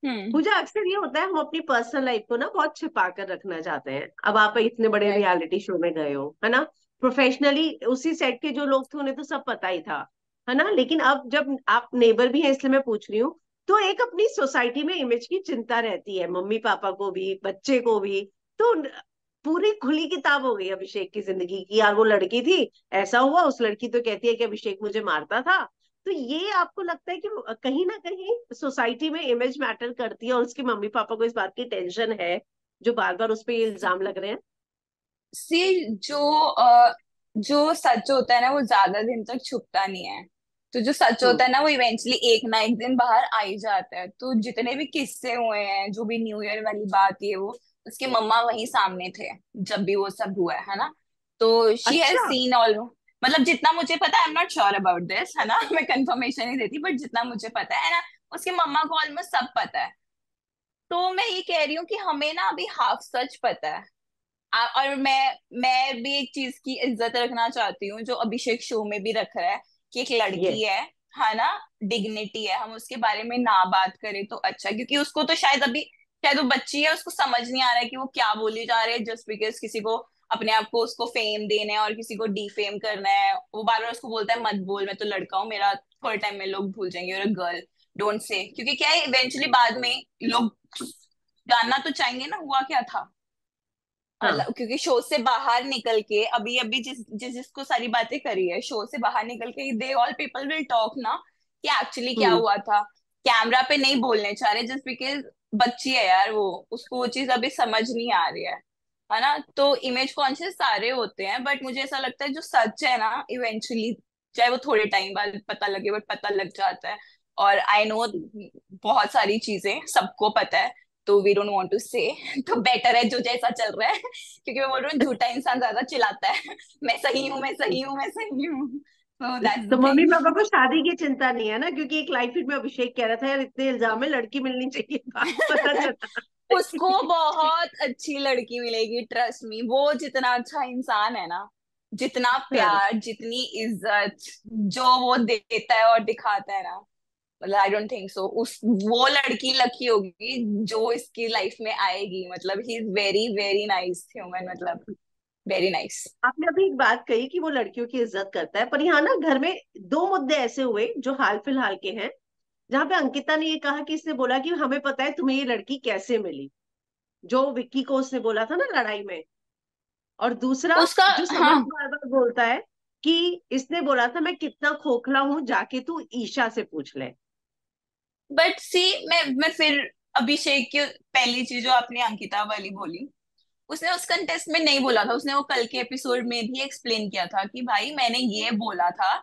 हम्म। पूजा, अक्सर ये होता है हम अपनी पर्सनल लाइफ को ना बहुत छिपा कर रखना चाहते हैं। अब आप इतने बड़े राइट। रियलिटी शो में गए हो, है ना, प्रोफेशनली उसी सेट के जो लोग थे उन्हें तो सब पता ही था, है ना। लेकिन अब जब आप नेबर भी हैं इसलिए मैं पूछ रही हूँ, तो एक अपनी सोसाइटी में इमेज की चिंता रहती है, मम्मी पापा को भी बच्चे को भी। तो पूरी खुली किताब हो गई अभिषेक की जिंदगी की, यार वो लड़की थी, ऐसा हुआ, उस लड़की तो कहती है कि अभिषेक मुझे मारता था। तो ये आपको लगता है कि कहीं ना कहीं सोसाइटी में इमेज मैटर करती है और उसके मम्मी पापा को इस बात की टेंशन है, जो बार बार उस पर ये इल्जाम लग रहे हैं? सी जो सच होता है ना वो ज्यादा दिन तक छुपता नहीं है। तो जो सच हम्म। होता है ना वो इवेंचुअली एक ना एक दिन बाहर आ ही जाता है। तो जितने भी किस्से हुए हैं, जो भी न्यू ईयर वाली बात है, वो उसके मम्मा वहीं सामने थे जब भी वो सब हुआ है ना। तो शी हैज अच्छा। Seen all. मतलब जितना मुझे पता है, I am not sure about this, है ना। मैं कंफर्मेशन नहीं देती, बट जितना मुझे पता है ना, उसके मम्मा को ऑलमोस्ट सब पता है। तो मैं ये कह रही हूँ कि हमें ना अभी हाफ सच पता है। और मैं भी एक चीज की इज्जत रखना चाहती हूँ, जो अभिषेक शो में भी रख रहा है, कि एक लड़की यस। है ना, डिग्निटी है। हम उसके बारे में ना बात करें तो अच्छा, क्योंकि उसको तो शायद वो बच्ची है, उसको समझ नहीं आ रहा है कि वो क्या बोली जा रही है, जस्ट बिकॉज किसी को अपने आप को उसको फेम देना है और किसी को डिफेम करना है। वो बार बार उसको बोलता है मत बोल, मैं तो लड़का हूँ, मेरा थोड़े टाइम में लोग भूल जाएंगे, और गर्ल डोंट से, क्योंकि क्या है इवेंचुअली बाद में लोग जानना तो चाहेंगे ना हुआ क्या था। हाँ। क्योंकि शो से बाहर निकल के अभी अभी जिसको सारी बातें करी है, शो से बाहर निकल के they all people will talk ना, कि एक्चुअली क्या हम्म। हुआ था। कैमरा पे नहीं बोलने चाह रहे जस्ट बिकॉज बच्ची है यार, वो उसको वो चीज अभी समझ नहीं आ रही है ना। तो इमेज कॉन्शियस सारे होते हैं, बट मुझे ऐसा लगता है जो सच है ना इवेंचुअली, चाहे वो थोड़े टाइम बाद पता लगे, बट पता लग जाता है। और आई नो बहुत सारी चीजें सबको पता है, तो वी डोंट वांट टू से। तो बेटर है जो जैसा चल रहा है, क्योंकि मैं बोल रही हूँ झूठा इंसान ज्यादा चिल्लाता है, मैं सही हूँ, मैं सही हूँ, मैं सही हूँ। सो दैट्स तो द मम्मी थिंग। पापा को शादी की चिंता नहीं है ना, क्योंकि एक लाइव फीड में अभिषेक कह रहा था यार इतने इल्जाम है, लड़की मिलनी चाहिए, बात पता चला। उसको बहुत अच्छी लड़की मिलेगी, ट्रस्ट मी। वो जितना अच्छा इंसान है ना, जितना हाँ। प्यार, जितनी इज्जत जो वो देता है और दिखाता है ना, मतलब आई डोंट थिंक सो उस वो लड़की लकी होगी जो इसकी लाइफ में आएगी। मतलब he is very very nice human, मतलब वेरी नाइस। आपने अभी एक बात कही कि वो लड़कियों की इज्जत करता है, पर यहाँ ना घर में दो मुद्दे ऐसे हुए जो हाल फिलहाल के हैं, जहां पे अंकिता ने ये कहा कि इसने बोला कि हमें पता है तुम्हें ये लड़की कैसे मिली, जो विक्की को उसने बोला था ना लड़ाई में। और दूसरा, उसका जो समर्थ हाँ। बार बार बोलता है कि इसने बोला था मैं कितना खोखला हूं, जाके तू ईशा से पूछ ले। बट सी, मैं फिर अभिषेक की पहली चीज जो आपने अंकिता वाली बोली, उसने उस कंटेस्ट में नहीं बोला था। उसने वो कल के एपिसोड में भी एक्सप्लेन किया था कि भाई मैंने ये बोला था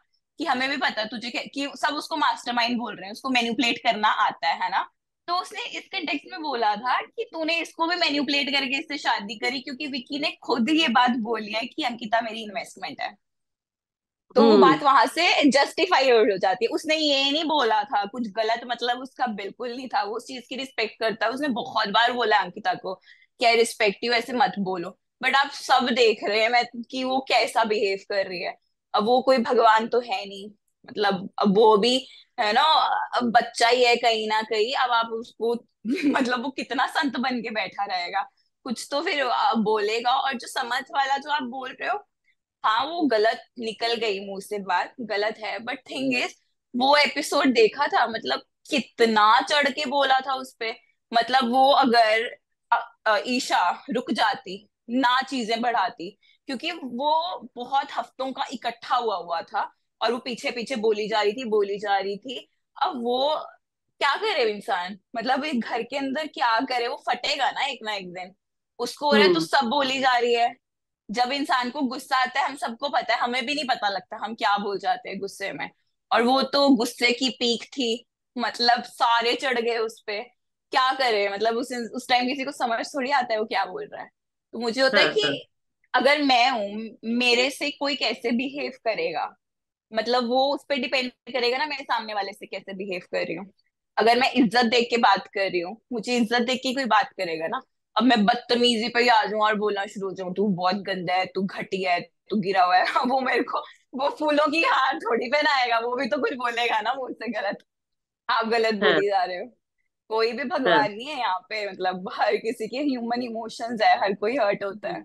कि हमें भी पता तुझे कि सब उसको मास्टरमाइंड बोल रहे हैं, उसको मैनिपुलेट करना आता है ना। तो उसने इस कंटेक्स्ट में बोला था कि तूने इसको भी मैनिपुलेट करके इससे शादी करी, क्योंकि विकी ने खुद ये बात बोली है कि अंकिता मेरी इन्वेस्टमेंट है। तो वो हम्म। बात वहां से जस्टिफाई हो जाती है। उसने ये नहीं बोला था कुछ गलत, मतलब उसका बिल्कुल नहीं था, वो उस चीज की रिस्पेक्ट करता है। उसने बहुत बार बोला अंकिता को कि आई रिस्पेक्ट यू, ऐसे मत बोलो। बट आप सब देख रहे हैं मैं कि वो कैसा बिहेव कर रही है। अब वो कोई भगवान तो है नहीं, मतलब अब वो भी है ना, अब बच्चा ही है कहीं ना कहीं। अब आप उसको मतलब वो कितना संत बन के बैठा रहेगा, कुछ तो फिर बोलेगा। और जो समझ वाला जो आप बोल रहे हो, हाँ वो गलत निकल गई मुंह से, बात गलत है, बट थिंग इज वो एपिसोड देखा था, मतलब कितना चढ़ के बोला था उस पे। मतलब वो अगर ईशा रुक जाती, ना चीजें बढ़ाती, क्योंकि वो बहुत हफ्तों का इकट्ठा हुआ हुआ था, और वो पीछे पीछे बोली जा रही थी, बोली जा रही थी। अब वो क्या करे इंसान, मतलब एक घर के अंदर क्या करे, वो फटेगा ना एक दिन। उसको हो रहा है तो हम्म। सब बोली जा रही है। जब इंसान को गुस्सा आता है, हम सबको पता है, हमें भी नहीं पता लगता हम क्या बोल जाते हैं गुस्से में। और वो तो गुस्से की पीक थी, मतलब सारे चढ़ गए उस पे। क्या करे, मतलब उस टाइम किसी को समझ थोड़ी आता है वो क्या बोल रहा है। तो मुझे होता है हाँ कि हाँ। अगर मैं हूं, मेरे से कोई कैसे बिहेव करेगा, मतलब वो उस पर डिपेंड करेगा ना मेरे सामने वाले से कैसे बिहेव कर रही हूँ। अगर मैं इज्जत देख के बात कर रही हूँ, मुझे इज्जत देख के कोई बात करेगा ना। अब मैं बदतमीजी पे ही आ जाऊं और बोलना शुरू हो जाऊं, तू बहुत गंदा है, तू घटिया है, तू गिरा हुआ है, वो मेरे को वो फूलों की हार थोड़ी पहनाएगा, वो भी तो कुछ बोलेगा ना मुझसे गलत। आप गलत हाँ। बोली जा रहे हो। कोई भी हाँ। भगवान नहीं है यहाँ पे, मतलब हर किसी के ह्यूमन इमोशंस है, हर कोई हर्ट होता है।